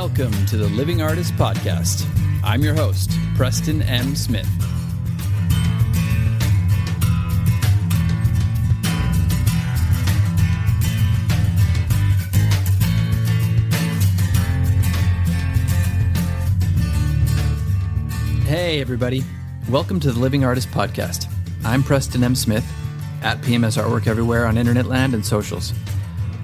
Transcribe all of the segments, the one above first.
Welcome to the Living Artist Podcast. I'm your host, Preston M. Smith. Hey, everybody. Welcome to the Living Artist Podcast. I'm Preston M. Smith, at PMS Artwork everywhere on internet land and socials.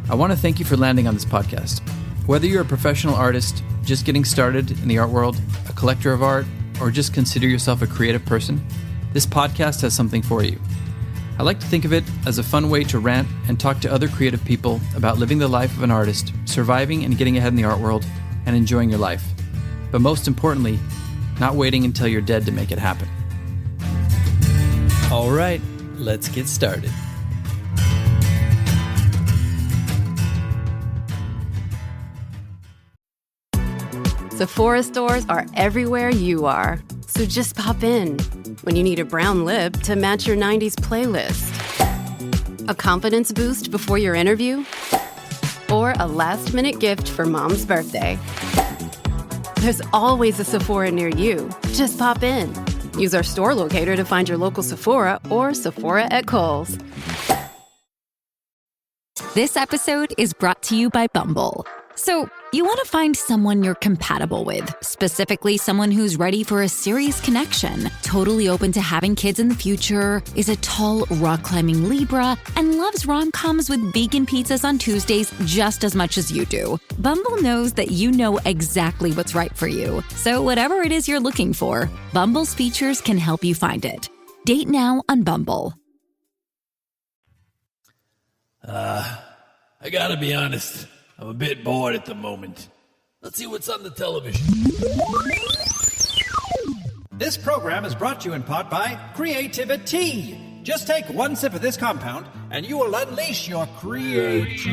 I want to thank you for landing on this podcast. Whether you're a professional artist, just getting started in the art world, a collector of art, or just consider yourself a creative person, this podcast has something for you. I like to think of it as a fun way to rant and talk to other creative people about living the life of an artist, surviving and getting ahead in the art world, and enjoying your life. But most importantly, not waiting until you're dead to make it happen. All right, let's get started. Sephora stores are everywhere you are, so just pop in. When you need a brown lip to match your 90s playlist, a confidence boost before your interview, or a last-minute gift for mom's birthday. There's always a Sephora near you. Just pop in. Use our store locator to find your local Sephora or Sephora at Kohl's. This episode is brought to you by Bumble. So, you want to find someone you're compatible with, specifically someone who's ready for a serious connection, totally open to having kids in the future, is a tall, rock-climbing Libra, and loves rom-coms with vegan pizzas on Tuesdays just as much as you do. Bumble knows that you know exactly what's right for you. So whatever it is you're looking for, Bumble's features can help you find it. Date now on Bumble. I gotta be honest. I'm a bit bored at the moment. Let's see what's on the television. This program is brought to you in part by Creativi-Tea. Just take one sip of this compound and you will unleash your creativity.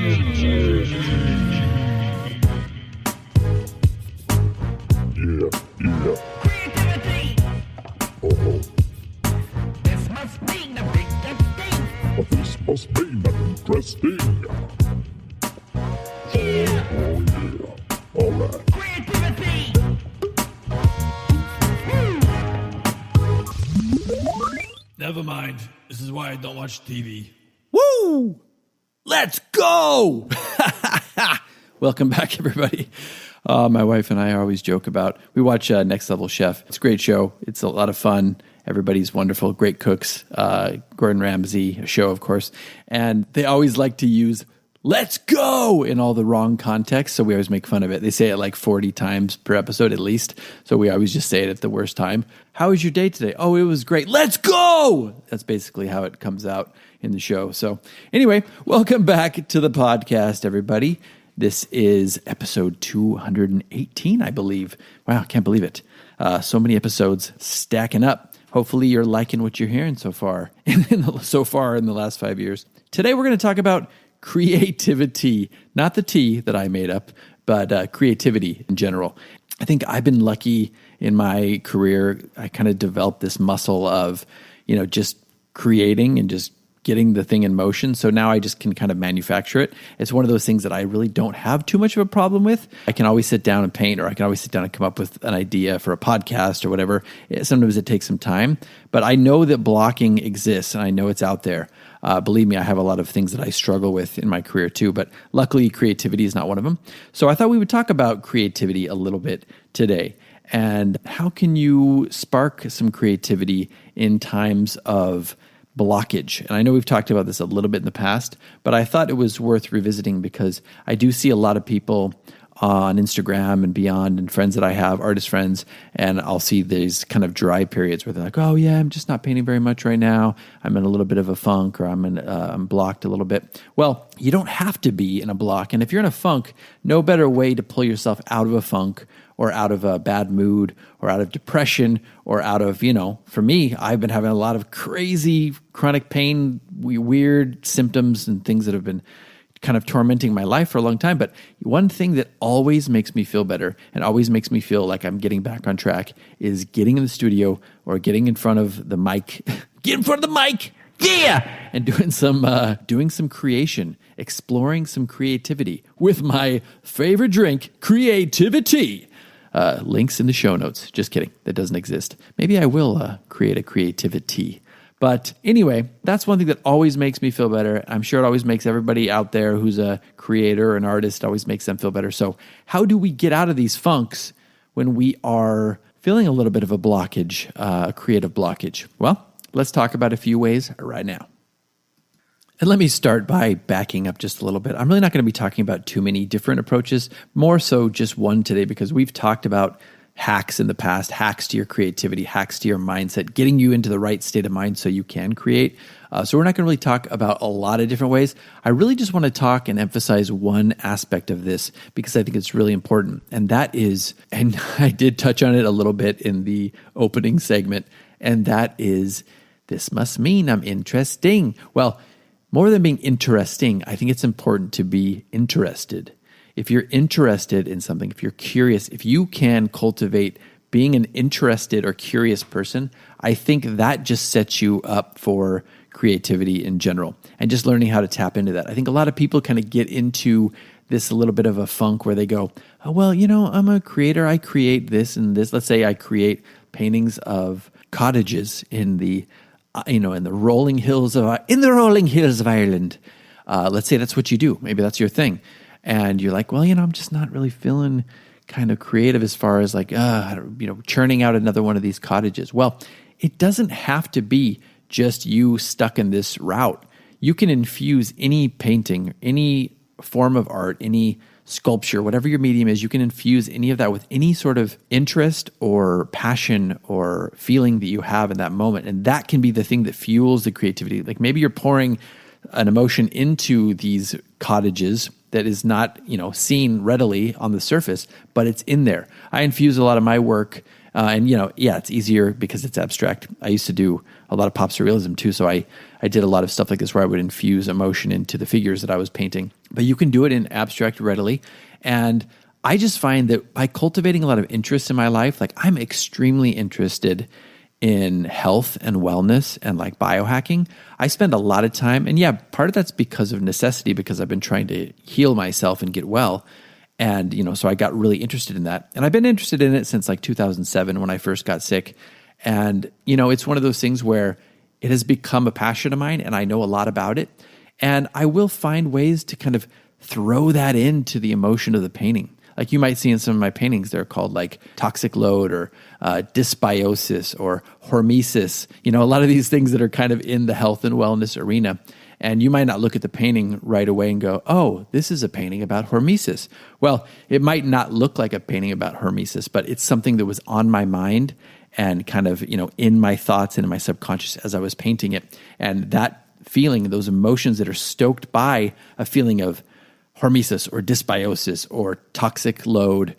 Yeah. Creativity! Oh, This must be the biggest thing! but this must be not interesting. Yeah! Oh, yeah. All right. Creativity! Never mind. This is why I don't watch TV. Woo! Let's go! Welcome back, everybody. My wife and I always joke about, we watch Next Level Chef. It's a great show. It's a lot of fun. Everybody's wonderful, great cooks. Gordon Ramsay, a show, of course. And they always like to use "let's go" in all the wrong contexts, so we always make fun of it. They say it like 40 times per episode at least, so we always just say it at the worst time. How was your day today? Oh, it was great. Let's go! That's basically how it comes out in the show. So anyway, welcome back to the podcast, everybody. This is episode 218, I believe. Wow, I can't believe it. So many episodes stacking up. Hopefully you're liking what you're hearing so far in the last 5 years. Today we're going to talk about creativity, not the tea that I made up, but creativity in general. I think I've been lucky in my career. I kind of developed this muscle of, just creating and just getting the thing in motion. So now I just can kind of manufacture it. It's one of those things that I really don't have too much of a problem with. I can always sit down and paint, or I can always sit down and come up with an idea for a podcast or whatever. Sometimes it takes some time, but I know that blocking exists and I know it's out there. Believe me, I have a lot of things that I struggle with in my career too, but luckily creativity is not one of them. So I thought we would talk about creativity a little bit today. And how can you spark some creativity in times of blockage? And I know we've talked about this a little bit in the past, but I thought it was worth revisiting because I do see a lot of people on Instagram and beyond, and friends that I have, artist friends, and I'll see these kind of dry periods where they're like, oh yeah, I'm just not painting very much right now. I'm in a little bit of a funk, or I'm blocked a little bit. Well, you don't have to be in a block. And if you're in a funk, no better way to pull yourself out of a funk or out of a bad mood or out of depression or out of, for me, I've been having a lot of crazy chronic pain, weird symptoms and things that have been kind of tormenting my life for a long time. But one thing that always makes me feel better and always makes me feel like I'm getting back on track is getting in the studio or getting in front of the mic. Get in front of the mic. Yeah! And doing some creation, exploring some creativity with my favorite drink, Creativi-Tea. Links in the show notes. Just kidding. That doesn't exist. Maybe I will create a Creativi-Tea. But anyway, that's one thing that always makes me feel better. I'm sure it always makes everybody out there who's a creator, an artist, always makes them feel better. So how do we get out of these funks when we are feeling a little bit of a blockage, a creative blockage? Well, let's talk about a few ways right now. And let me start by backing up just a little bit. I'm really not going to be talking about too many different approaches, more so just one today, because we've talked about hacks in the past, hacks to your creativity, hacks to your mindset, getting you into the right state of mind so you can create. So we're not going to really talk about a lot of different ways. I really just want to talk and emphasize one aspect of this because I think it's really important. And that is, and I did touch on it a little bit in the opening segment, and that is, this must mean I'm interesting. Well, more than being interesting, I think it's important to be interested. If you're interested in something, if you're curious, if you can cultivate being an interested or curious person, I think that just sets you up for creativity in general and just learning how to tap into that. I think a lot of people kind of get into this a little bit of a funk where they go, oh, well, I'm a creator. I create this and this. Let's say I create paintings of cottages in the rolling hills of Ireland. Let's say that's what you do. Maybe that's your thing. And you're like, well, I'm just not really feeling kind of creative as far as like, churning out another one of these cottages. Well, it doesn't have to be just you stuck in this route. You can infuse any painting, any form of art, any sculpture, whatever your medium is, you can infuse any of that with any sort of interest or passion or feeling that you have in that moment. And that can be the thing that fuels the creativity. Like maybe you're pouring an emotion into these cottages that is not, seen readily on the surface, but it's in there. I infuse a lot of my work, it's easier because it's abstract. I used to do a lot of pop surrealism too, so I did a lot of stuff like this where I would infuse emotion into the figures that I was painting. But you can do it in abstract readily, and I just find that by cultivating a lot of interest in my life, like I'm extremely interested in health and wellness and like biohacking. I spend a lot of time, and part of that's because of necessity, because I've been trying to heal myself and get well. And, so I got really interested in that. And I've been interested in it since like 2007 when I first got sick. And, it's one of those things where it has become a passion of mine and I know a lot about it. And I will find ways to kind of throw that into the emotion of the painting. Like you might see in some of my paintings, they're called like toxic load or dysbiosis or hormesis, a lot of these things that are kind of in the health and wellness arena. And you might not look at the painting right away and go, oh, this is a painting about hormesis. Well, it might not look like a painting about hormesis, but it's something that was on my mind and kind of, in my thoughts and in my subconscious as I was painting it. And that feeling, those emotions that are stoked by a feeling of hormesis or dysbiosis or toxic load,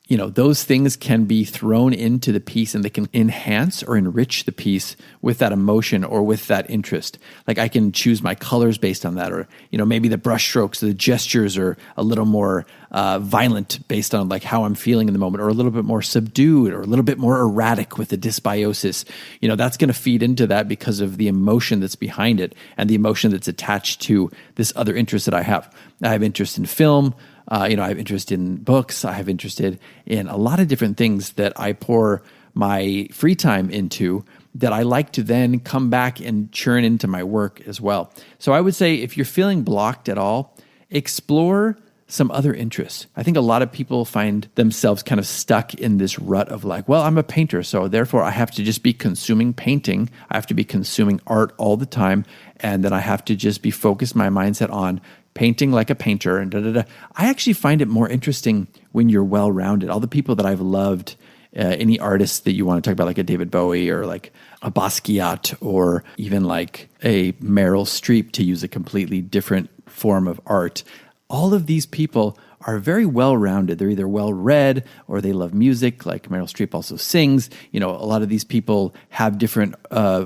those things can be thrown into the piece and they can enhance or enrich the piece with that emotion or with that interest. Like I can choose my colors based on that, or, maybe the brush strokes, the gestures are a little more violent based on like how I'm feeling in the moment, or a little bit more subdued or a little bit more erratic with the dysbiosis. That's going to feed into that because of the emotion that's behind it and the emotion that's attached to this other interest that I have. I have interest in film. I have interest in books. I have interested in a lot of different things that I pour my free time into that I like to then come back and churn into my work as well. So I would say if you're feeling blocked at all, explore some other interests. I think a lot of people find themselves kind of stuck in this rut of like, well, I'm a painter, so therefore I have to just be consuming painting. I have to be consuming art all the time, and then I have to just be focused my mindset on painting like a painter and da-da-da. I actually find it more interesting when you're well-rounded. All the people that I've loved, any artists that you want to talk about, like a David Bowie or like a Basquiat or even like a Meryl Streep, to use a completely different form of art. All of these people are very well-rounded. They're either well-read or they love music, like Meryl Streep also sings. A lot of these people have different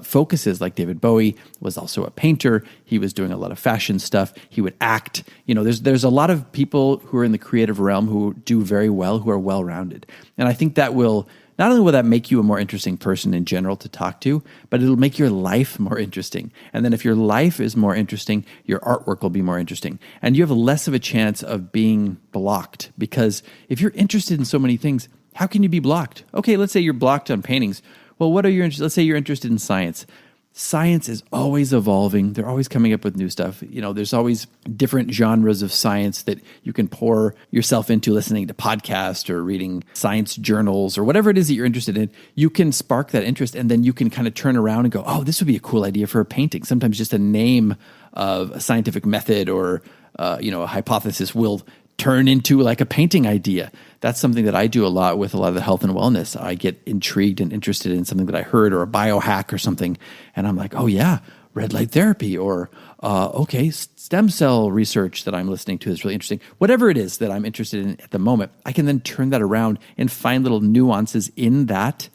focuses, like David Bowie was also a painter. He was doing a lot of fashion stuff. He would act. There's a lot of people who are in the creative realm who do very well, who are well-rounded. And I think that will not only will that make you a more interesting person in general to talk to, but it'll make your life more interesting. And then if your life is more interesting, your artwork will be more interesting. And you have less of a chance of being blocked, because if you're interested in so many things, how can you be blocked? Okay, let's say you're blocked on paintings. Well, what are your interests? Let's say you're interested in science. Science is always evolving. They're always coming up with new stuff. There's always different genres of science that you can pour yourself into, listening to podcasts or reading science journals or whatever it is that you're interested in. You can spark that interest, and then you can kind of turn around and go, oh, this would be a cool idea for a painting. Sometimes just a name of a scientific method or a hypothesis will turn into like a painting idea. That's something that I do a lot with a lot of the health and wellness. I get intrigued and interested in something that I heard or a biohack or something. And I'm like, oh yeah, red light therapy or, stem cell research that I'm listening to is really interesting. Whatever it is that I'm interested in at the moment, I can then turn that around and find little nuances in that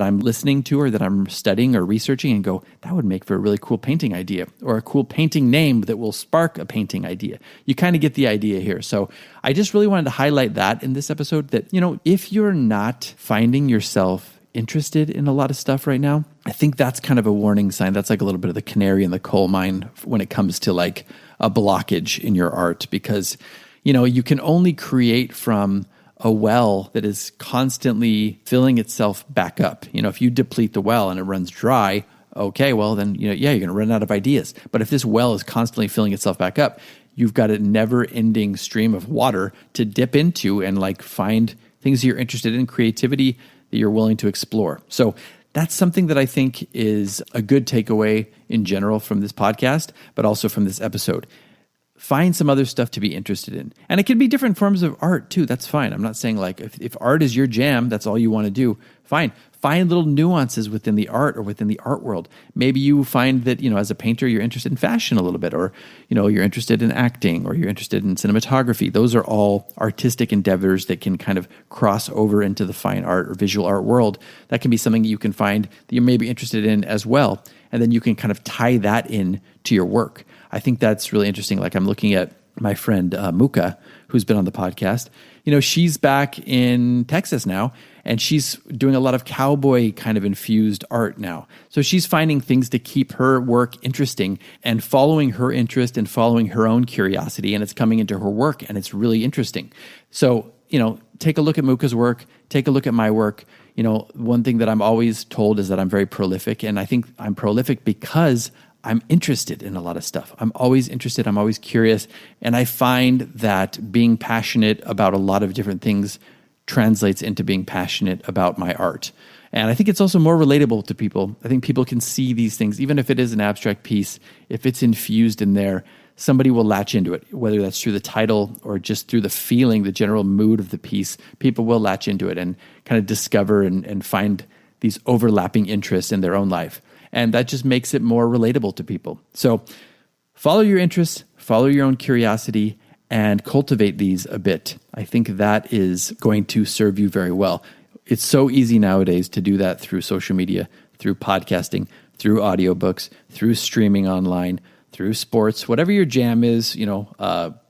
I'm listening to or that I'm studying or researching and go, that would make for a really cool painting idea or a cool painting name that will spark a painting idea. You kind of get the idea here. So I just really wanted to highlight that in this episode that, if you're not finding yourself interested in a lot of stuff right now, I think that's kind of a warning sign. That's like a little bit of the canary in the coal mine when it comes to like a blockage in your art, because, you can only create from a well that is constantly filling itself back up. If you deplete the well and it runs dry, okay, well then, you're going to run out of ideas. But if this well is constantly filling itself back up, you've got a never-ending stream of water to dip into and like find things that you're interested in, creativity that you're willing to explore. So that's something that I think is a good takeaway in general from this podcast, but also from this episode. Find some other stuff to be interested in. And it can be different forms of art too. That's fine. I'm not saying like if art is your jam, that's all you want to do, fine. Find little nuances within the art or within the art world. Maybe you find that, as a painter, you're interested in fashion a little bit, or, you're interested in acting, or you're interested in cinematography. Those are all artistic endeavors that can kind of cross over into the fine art or visual art world. That can be something that you can find that you may be interested in as well. And then you can kind of tie that in to your work. I think that's really interesting. Like I'm looking at my friend Muka, who's been on the podcast. She's back in Texas now, and she's doing a lot of cowboy kind of infused art now. So she's finding things to keep her work interesting and following her interest and following her own curiosity, and it's coming into her work, and it's really interesting. So, take a look at Muka's work, take a look at my work. One thing that I'm always told is that I'm very prolific, and I think I'm prolific because I'm interested in a lot of stuff. I'm always interested. I'm always curious. And I find that being passionate about a lot of different things translates into being passionate about my art. And I think it's also more relatable to people. I think people can see these things, even if it is an abstract piece, if it's infused in there, somebody will latch into it, whether that's through the title or just through the feeling, the general mood of the piece. People will latch into it and kind of discover and find these overlapping interests in their own life. And that just makes it more relatable to people. So follow your interests, follow your own curiosity, and cultivate these a bit. I think that is going to serve you very well. It's so easy nowadays to do that through social media, through podcasting, through audiobooks, through streaming online, through sports, whatever your jam is,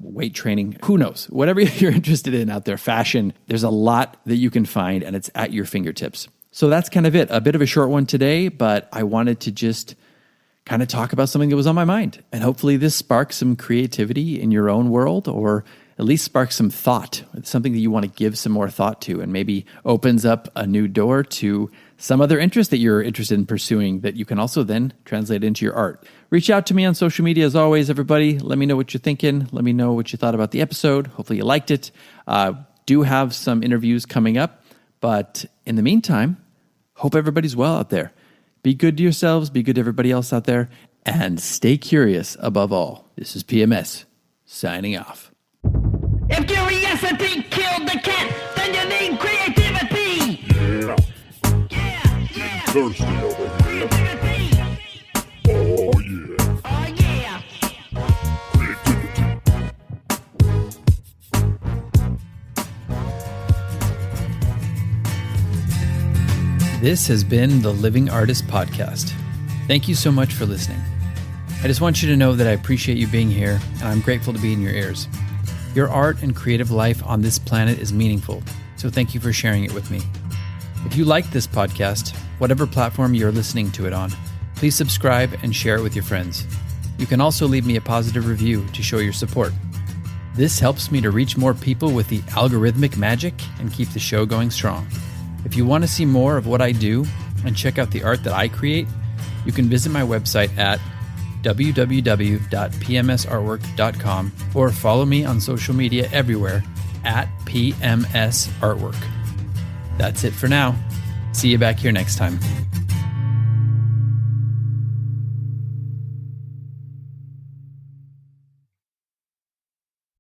weight training, who knows, whatever you're interested in out there, fashion, there's a lot that you can find and it's at your fingertips. So that's kind of it. A bit of a short one today, but I wanted to just kind of talk about something that was on my mind. And hopefully this sparks some creativity in your own world, or at least sparks some thought. It's something that you want to give some more thought to, and maybe opens up a new door to some other interest that you're interested in pursuing that you can also then translate into your art. Reach out to me on social media as always, everybody. Let me know what you're thinking. Let me know what you thought about the episode. Hopefully you liked it. Do have some interviews coming up. But in the meantime, hope everybody's well out there. Be good to yourselves, be good to everybody else out there, and stay curious above all. This is PMS, signing off. If curiosity killed the cat, then you need creativity. Yeah. Thirsty over here. Creativity. Oh yeah. Oh yeah. Creativity. This has been the Living Artist Podcast. Thank you so much for listening. I just want you to know that I appreciate you being here, and I'm grateful to be in your ears. Your art and creative life on this planet is meaningful, so thank you for sharing it with me. If you like this podcast, whatever platform you're listening to it on, please subscribe and share it with your friends. You can also leave me a positive review to show your support. This helps me to reach more people with the algorithmic magic and keep the show going strong. If you want to see more of what I do and check out the art that I create, you can visit my website at www.pmsartwork.com or follow me on social media everywhere at PMS Artwork. That's it for now. See you back here next time.